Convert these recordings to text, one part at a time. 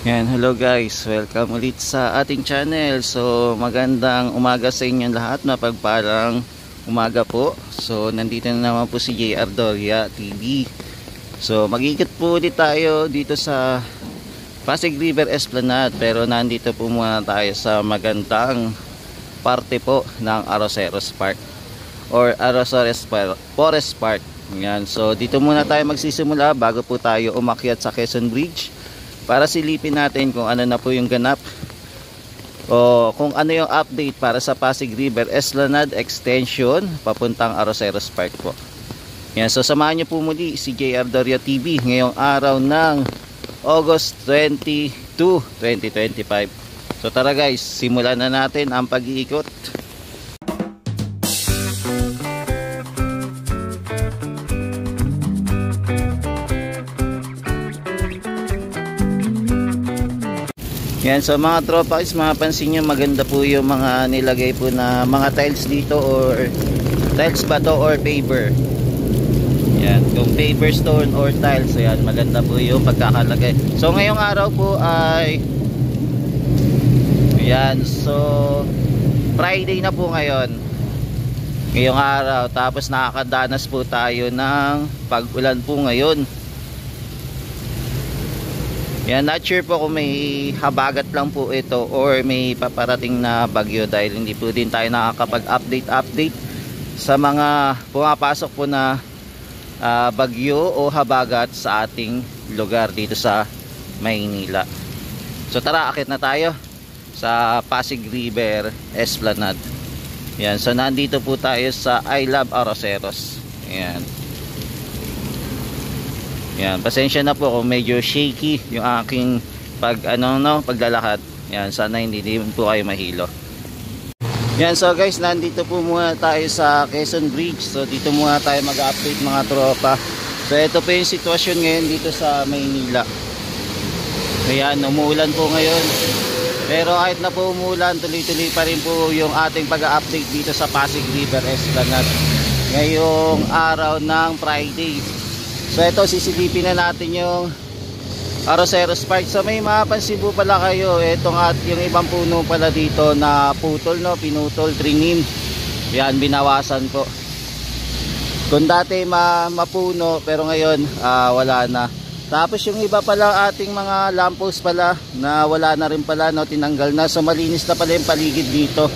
Yan, hello guys, welcome ulit sa ating channel. So magandang umaga sa inyong lahat, mapagpalang umaga po. So nandito na naman po si JR Doria TV. So mag-ikot po ulit tayo dito sa Pasig River Esplanade, pero nandito po muna tayo sa magandang parte po ng Arroceros Park or Arroceros Forest Park. Yan, so dito muna tayo magsisimula bago po tayo umakyat sa Quezon Bridge, para silipin natin kung ano na po yung ganap o kung ano yung update para sa Pasig River Esplanade Extension papuntang Arroceros Park po. Yan, so samahan nyo po muli si JR Doria TV ngayong araw ng August 22, 2025. So tara guys, simulan na natin ang pag-iikot. Yan, so mga tropa guys, mapapansin nyo maganda po yung mga nilagay po na mga tiles dito, or tiles ba to or paver. Yan, kung paver, stone or tiles, ayan, maganda po yung pagkakalagay. So ngayong araw po ay yan, so Friday na po ngayon, ngayong araw. Tapos nakakadanas po tayo ng pag-ulan po ngayon. Yan, not sure po kung may habagat lang po ito or may paparating na bagyo, dahil hindi po din tayo nakakapag-update sa mga pumapasok po na bagyo o habagat sa ating lugar dito sa Maynila. So tara, akit na tayo sa Pasig River Esplanade. Yan, so nandito po tayo sa I Love Arroceros. Yan. Yan, pasensya na po kung medyo shaky yung aking paglalakad. Yan, sana hindi din po kayo mahilo. Yan, so guys, nandito po muna tayo sa Quezon Bridge. So dito muna tayo mag-update mga tropa. So ito po yung sitwasyon ngayon dito sa Maynila. Ayan, umuulan po ngayon. Pero kahit na po umuulan, tuloy-tuloy pa rin po yung ating pag-update dito sa Pasig River Esplanade ngayong araw ng Friday. So ito, sisilipin na natin yung Arroceros Park. So may mapapansin po pala kayo, itong yung ibang puno pala dito na putol, no? Pinutol, trinim. Yan, binawasan po. Kung dati mapuno, pero ngayon wala na. Tapos yung iba pala ating mga lamppost pala na wala na rin pala, no? Tinanggal na. So malinis na pala yung paligid dito.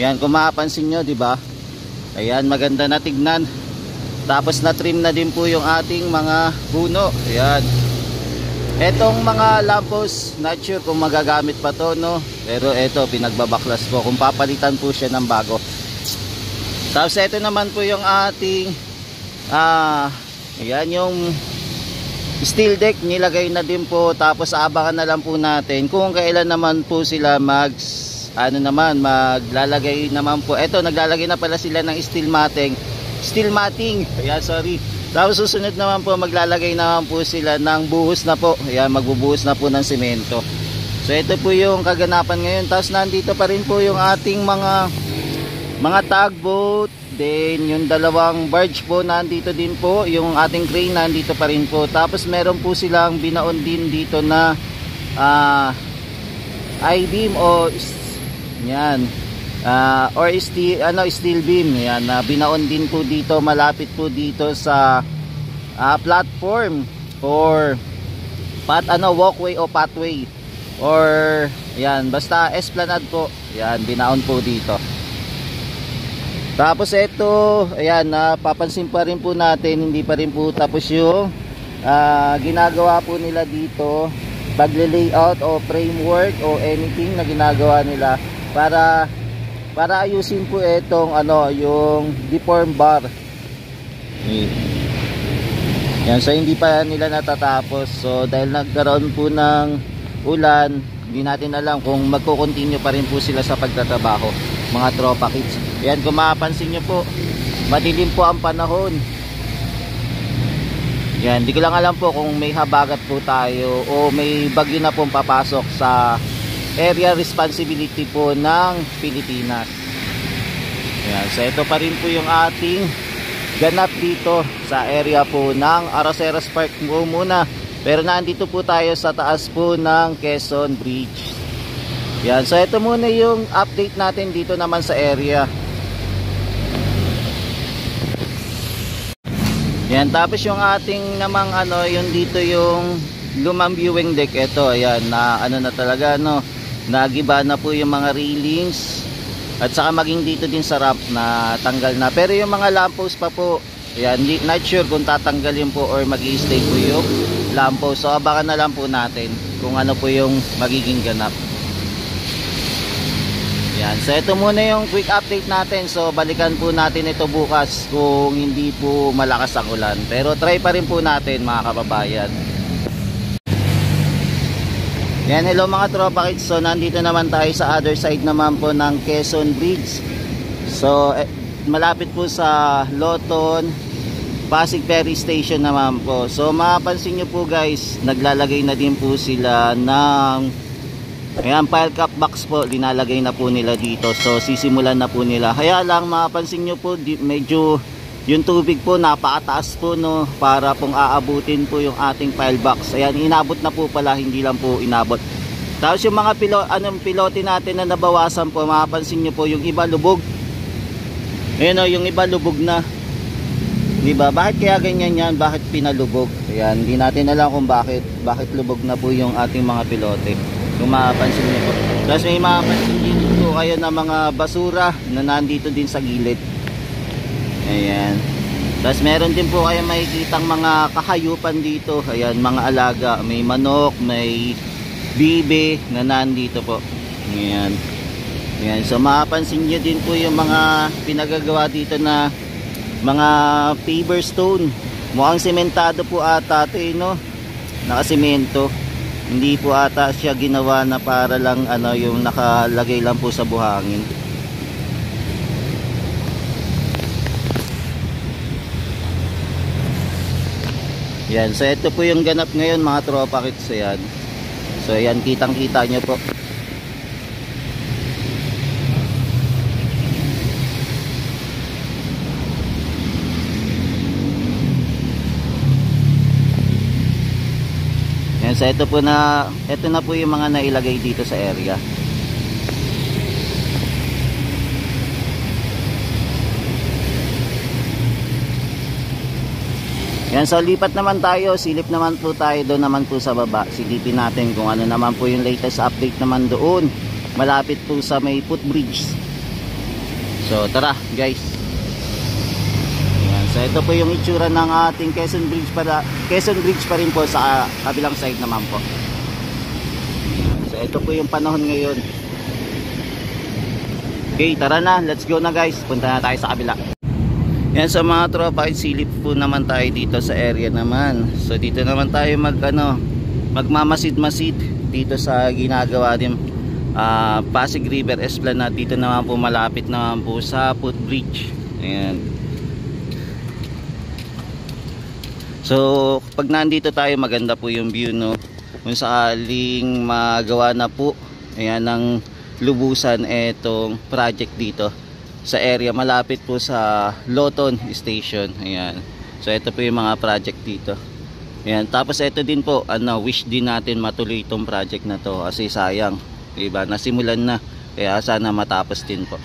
Yan, kung mapapansin nyo, diba? Ayan, maganda na tignan. Tapos na-trim na din po yung ating mga puno. Ayan. Etong mga lamppost, not sure kung magagamit pa to, no? Pero eto, pinagbabaklas po. Kung papalitan po siya ng bago. Tapos eto naman po yung ating ayan, yung steel deck, nilagay na din po. Tapos abangan na lang po natin kung kailan naman po sila maglalagay naman po. Eto, naglalagay na pala sila ng steel matting. Ayan, sorry. Tapos susunod naman po, maglalagay naman po sila ng buhos na po. Ayan, magbubuhos na po ng semento. So ito po yung kaganapan ngayon. Tapos nandito pa rin po yung ating mga tugboat. Then yung dalawang barge po nandito din po. Yung ating crane nandito pa rin po. Tapos meron po silang binaon din dito na I-beam o yan, or steel beam. Yan, binaon din po dito, malapit po dito sa platform or walkway o pathway, or yan, basta esplanade po. Yan, binaon po dito. Tapos ito, ayan, papansin pa rin po natin, hindi pa rin po tapos yung ginagawa po nila dito, pagle-layout o framework o anything na ginagawa nila para ayusin po itong yung deform bar. Yan, so hindi pa nila natatapos. So dahil nagkaroon po ng ulan, hindi natin alam kung magko-continue pa rin po sila sa pagtatrabaho, mga tropa kids. Yan, kung mapapansin nyo po, madilim po ang panahon. Yan, hindi ko lang alam po kung may habagat po tayo o may bagyo na pong papasok sa area responsibility po ng Pilipinas. Yan, so ito pa rin po yung ating ganap dito sa area po ng Arroceros Park muna. Pero nandito po tayo sa taas po ng Quezon Bridge. Yan, so ito muna yung update natin dito naman sa area. Yan, tapos yung ating namang yung dito yung lumang viewing deck. Ito, ayan, na na talaga, nagiba na po yung mga railings. At saka maging dito din sa ramp na tanggal na. Pero yung mga lamppost pa po, ayan, not sure kung tatanggalin po or mag-i-stay po yung lamppost. So abangan na lang po natin kung ano po yung magiging ganap. Yan, so ito muna yung quick update natin. So balikan po natin ito bukas kung hindi po malakas ang ulan. Pero try pa rin po natin mga kababayan. Yan, hello mga tropa kids. So nandito naman tayo sa other side naman po ng Quezon Bridge. So malapit po sa Loton Pasig Ferry Station naman po. So mapapansin nyo po guys, naglalagay na din po sila ng ayan, pile cap box po, linalagay na po nila dito. So sisimulan na po nila. Kaya lang mapapansin nyo po, medyo yung tubig po napakataas po, para pong aabutin po yung ating pile box. Ayan, inabot na po pala, hindi lang po inabot. Tapos yung mga pilote natin na nabawasan po, mapapansin nyo po yung iba lubog. Ayan yung iba lubog na, diba? Bakit kaya ganyan yan? Bakit pinalubog? Ayan, hindi natin alam kung bakit lubog na po yung ating mga pilote, kung mapapansin nyo po. Tapos may mapapansin din po kayo na mga basura na nandito din sa gilid. Ayan. Tapos meron din po kayo makikitang mga kahayupan dito. Ayan, mga alaga. May manok, may bibe na nandito po. Ayan. Ayan. So mapapansin nyo din po yung mga pinagagawa dito na mga paver stone. Mukhang sementado po ata ito, nakasemento. Hindi po ata siya ginawa na para lang yung nakalagay lang po sa buhangin. Yan, so ito po yung ganap ngayon mga tropa kits. Ayan. So ayan, kitang kita nyo po. Yan, so ito na po yung mga nailagay dito sa area. Yan, so lipat naman tayo, silip naman po tayo doon naman po sa baba. Silipin natin kung ano naman po yung latest update naman doon. Malapit po sa may footbridge. So tara guys. Yan, so ito po yung itsura ng ating Quezon Bridge pa rin po sa kabilang side naman po. So ito po yung panahon ngayon. Okay, tara na, let's go na guys. Punta na tayo sa kabila. Yan, sa mga tropa, silip po naman tayo dito sa area naman. So dito naman tayo magmamasid-masid dito sa ginagawa din Pasig River Esplanade. Dito naman po malapit naman po sa footbridge. Ayan. So pag nandito tayo, maganda po yung view, kung sakaling magawa na po ayan ng lubusan etong project dito sa area malapit po sa Loton Station. Ayan. So ito po yung mga project dito. Ayan. Tapos ito din po, wish din natin matuloy itong project na to kasi sayang, diba? Nasimulan na, kaya sana matapos din po.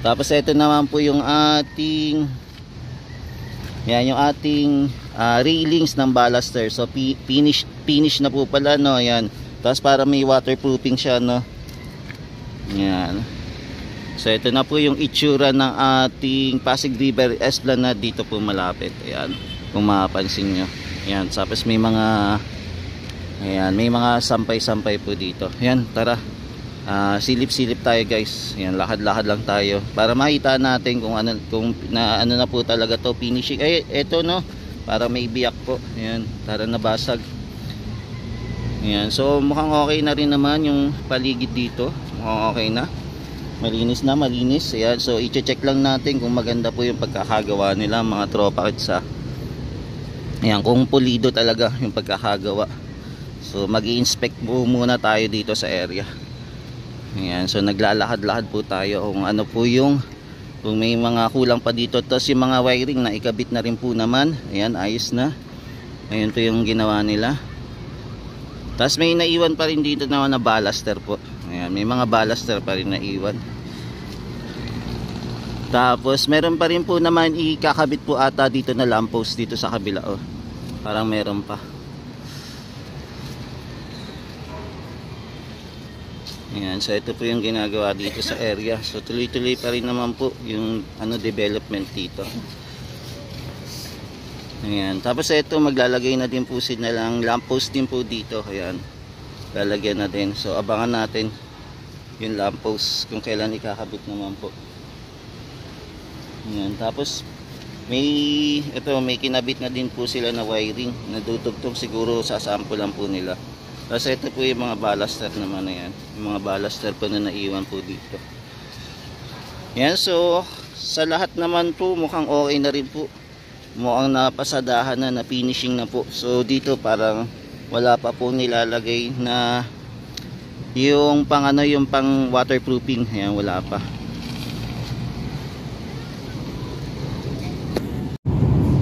Tapos ito naman po yung ating railings ng baluster. So finish na po pala, Ayan. Tapos para may waterproofing siya, Ayan. So ito na po yung itsura ng ating Pasig River Esplanade dito po malapit. Ayan, kung mapapansin nyo. Ayan, tapos may mga sampay-sampay po dito. Ayan, tara. Silip-silip tayo guys. Ayan, lakad-lakad lang tayo para makita natin kung ano na po talaga to finishing. Ito para may biyak po. Ayan, tara, nabasag. Ayan, so mukhang okay na rin naman yung paligid dito. Mukhang okay na. Malinis. Ayan, so i-check lang natin kung maganda po yung pagkakagawa nila mga tropa kitsa. Ayan, kung pulido talaga yung pagkakagawa. So mag-i-inspect po muna tayo dito sa area. Ayan, so naglalakad-lakad po tayo kung ano po kung may mga kulang pa dito. Tapos yung mga wiring na ikabit na rin po naman. Ayan, ayos na. Ayan po yung ginawa nila. Tapos may naiwan pa rin dito naman na ballaster po. Ayan, may mga ballaster pa rin naiwan. Tapos meron pa rin po naman ikakabit po ata dito na lamppost dito sa kabila. Oh, parang meron pa. Ayan, so ito po yung ginagawa dito sa area. So tuloy-tuloy pa rin naman po yung development dito. Ayan, tapos ito maglalagay na din po sila ng lamppost din po dito. Ayan, lalagyan na din. So abangan natin yung lamppost kung kailan ikakabit naman po. Ayan, tapos may kinabit na din po sila na wiring na dudugtong, siguro sa sample lang po nila. Tapos ito po yung mga ballaster naman na yan, yung mga ballaster po na naiwan po dito. Yan, so sa lahat naman po mukhang okay na rin po, mukhang napasadahan na finishing na po. So dito parang wala pa po nilalagay na yung pang yung pang waterproofing. Ayan, wala pa.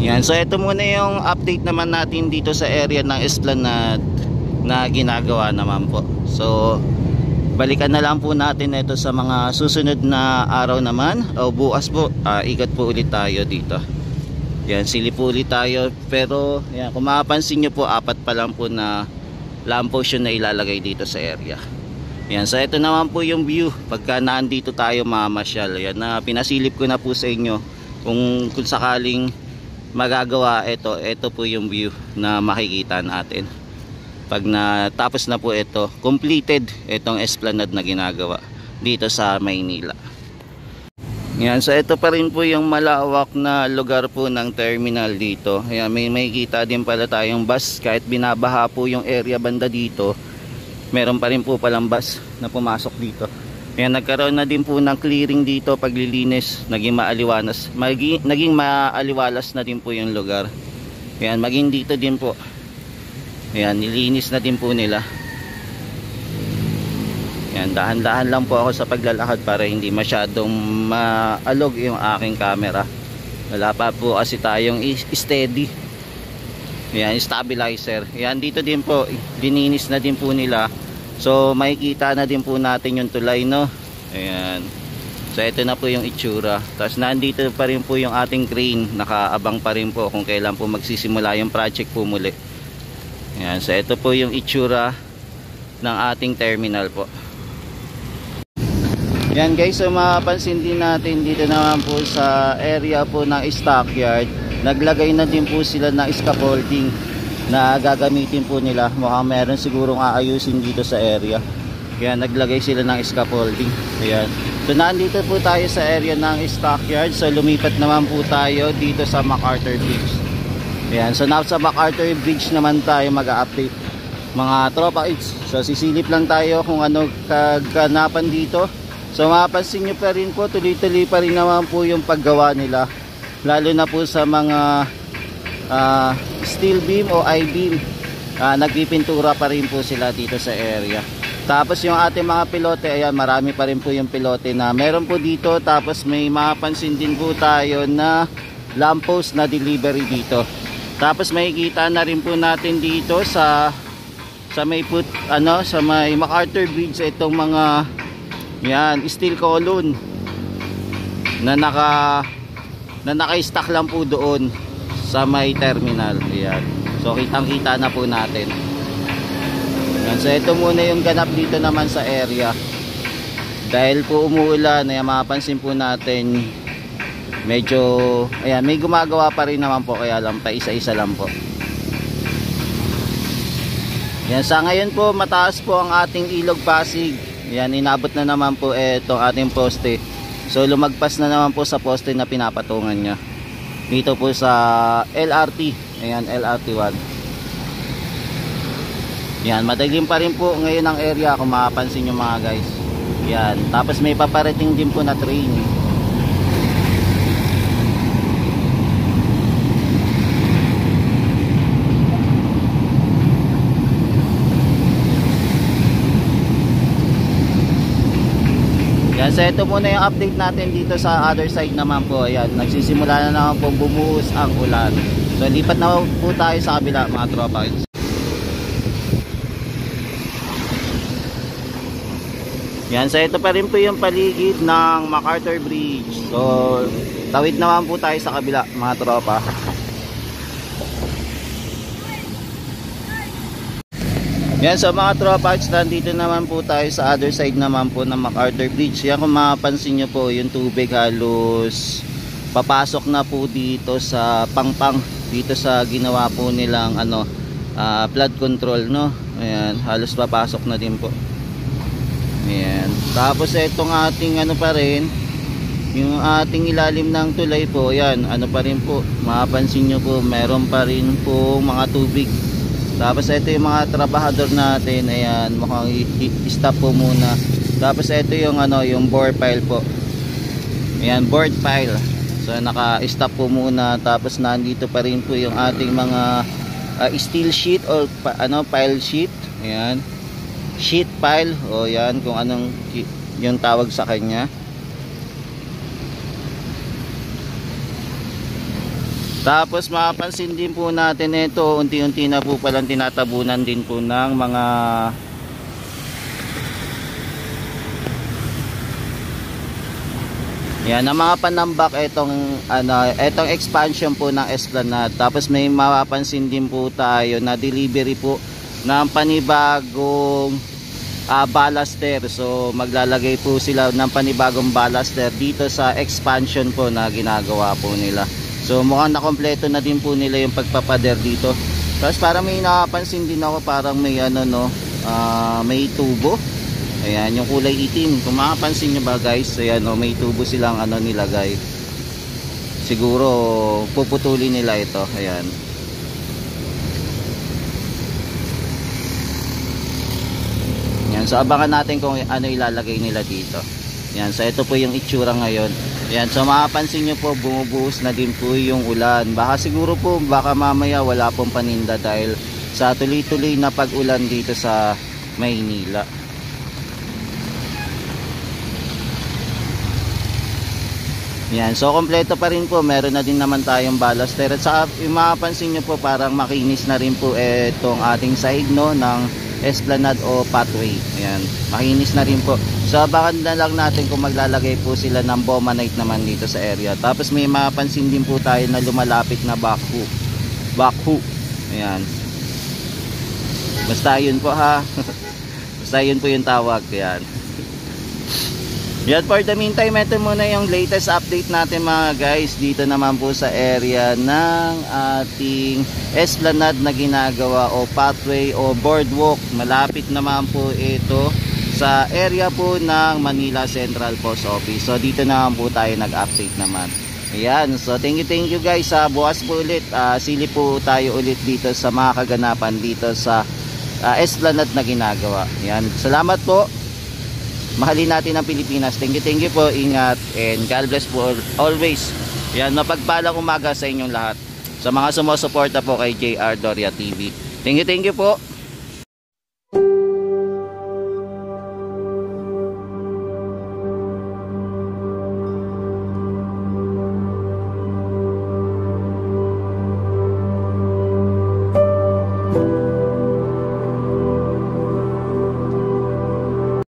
Yan, so ito muna yung update naman natin dito sa area ng Esplanade na ginagawa naman po. So balikan na lang po natin ito sa mga susunod na araw naman o bukas po. Ikot po ulit tayo dito. Yan, silip po ulit tayo. Pero yan, kung mapapansin nyo po, 4 pa lang po na lamppost yun na ilalagay dito sa area. Yan, so ito naman po yung view pagka naandito tayo mamasyal. Yan, na pinasilip ko na po sa inyo kung sakaling magagawa. Ito po yung view na makikita natin pag natapos na po ito, completed itong Esplanade na ginagawa dito sa Maynila. Yan, so ito pa rin po yung malawak na lugar po ng terminal dito. Ayan, may makikita din pala tayong bus. Kahit binabaha po yung area banda dito, meron pa rin po palang bus na pumasok dito. Ayan, nagkaroon na din po ng clearing dito, paglilinis, naging maaliwalas na din po yung lugar. Ayan, maging dito din po. Ayan, nilinis na din po nila. Ayan, dahan-dahan lang po ako sa paglalakad para hindi masyadong maalog yung aking camera. Wala pa po kasi tayong steady. Ayan, stabilizer. Ayan, dito din po, dininis na din po nila. So makikita na din po natin yung tulay, no? Ayan. So ito na po yung itsura. Tapos nandito pa rin po yung ating crane. Nakaabang pa rin po kung kailan po magsisimula yung project po muli. Ayan. So ito po yung itsura ng ating terminal po. Ayan guys, so mapapansin din natin dito naman po sa area po ng stockyard, naglagay na din po sila ng scaffolding na gagamitin po nila. Mukhang meron sigurong aayusin dito sa area, kaya naglagay sila ng scaffolding. Ayan, so nandito po tayo sa area ng stockyard. So lumipat naman po tayo dito sa MacArthur Bridge. Ayan, so nasa MacArthur Bridge naman tayo mag-update mga tropa. So sisilip lang tayo kung ano kaganapan dito. So mapapansin nyo pa rin po, tuloy-tuloy pa rin naman po yung paggawa nila, lalo na po sa mga steel beam o I-beam. Nagpipintura pa rin po sila dito sa area. Tapos yung ating mga pilote, ayan, marami pa rin po yung pilote na meron po dito. Tapos may mapapansin din po tayo na lamppost na delivery dito. Tapos makikita na rin po natin dito sa may sa may MacArthur Bridge itong mga yan, steel column na naka-stack lang po doon sa may terminal. Ayan. So kitang-kita na po natin. Ayan. So ito muna yung ganap dito naman sa area. Dahil po umuulan, ayan, mapapansin po natin medyo, ayan, may gumagawa pa rin naman po, kaya lang pa isa-isa lang po. Ayan, sa ngayon po mataas po ang ating Ilog Pasig. Yan, inabot na naman po itong ating poste. So lumagpas na naman po sa poste na pinapatungan niya dito po sa LRT. Ayan, LRT 1. Yan, madilim pa rin po ngayon ang area kung makapansin nyo mga guys. Yan, tapos may paparating din po na train. Yan, so ito muna yung update natin dito sa other side naman po. Ayan, nagsisimula na naman po bumuhos ang ulan. So lipat na po tayo sa kabila mga tropa. Yan, so ito pa rin po yung paligid ng MacArthur Bridge. So tawid naman po tayo sa kabila mga tropa. Yan, so mga tropa, nandito naman po tayo sa other side naman po ng MacArthur Bridge. Yan, kung mapapansin nyo po, yung tubig halos papasok na po dito sa pangpang, dito sa ginawa po nilang flood control, no. Ayan, halos papasok na din po. Ayan, tapos itong ating pa rin, yung ating ilalim ng tulay po, yan, pa rin po, mapapansin nyo po, meron pa rin po mga tubig. Tapos ito yung mga trabahador natin, ayan, mukhang i-stop po muna. Tapos ito yung yung bore pile po. Ayan, board pile. So naka-stop po muna. Tapos nandito pa rin po yung ating mga steel sheet or pile sheet. Ayan. Sheet pile, o yan kung anong yung tawag sa kanya. Tapos mapapansin din po natin ito, unti-unti na po palang tinatabunan din po ng mga yan, ang mga panambak itong expansion po ng Esplanade. Tapos may mapapansin din po tayo na delivery po ng panibagong ballaster. So maglalagay po sila ng panibagong ballaster dito sa expansion po na ginagawa po nila. So mukhang nakompleto na din po nila yung pagpapader dito. Tapos parang may napapansin din ako, parang may may tubo. Ayan, yung kulay itim. Kung makapansin nyo ba guys, ayan, may tubo silang nilagay. Siguro puputulin nila ito. Ayan. Ayan, so abangan natin kung ano ilalagay nila dito. Ayan, so ito po yung itsura ngayon. Ayan, so makapansin nyo po, bumubuhos na din po yung ulan. Baka siguro po, baka mamaya wala pong paninda dahil sa tuloy-tuloy na pag-ulan dito sa Maynila. Ayan, so kompleto pa rin po. Meron na din naman tayong ballaster. At saka mapapansin nyo po, parang makinis na rin po itong ating side, no, ng Esplanade o pathway. Ayan, makinis na rin po. So abangan na lang natin kung maglalagay po sila ng Bomanite naman dito sa area. Tapos may mapapansin din po tayo na lumalapit na backhoe. Ayan. Basta yun po ha. Basta yun po yung tawag. Ayan. Yan, for the meantime, ito muna yung latest update natin mga guys. Dito naman po sa area ng ating Esplanade na ginagawa o pathway o boardwalk. Malapit naman po ito sa area po ng Manila Central Post Office. So dito naman po tayo nag-update naman. Ayan, so thank you guys. Bukas po ulit, silip po tayo ulit dito sa mga kaganapan dito sa Esplanade na ginagawa. Ayan, salamat po. Mahalin natin ang Pilipinas. Thank you po. Ingat and God bless po always. Yan, mapagpalang umaga sa inyong lahat. Sa mga sumusuporta po kay JR Doria TV. Thank you po.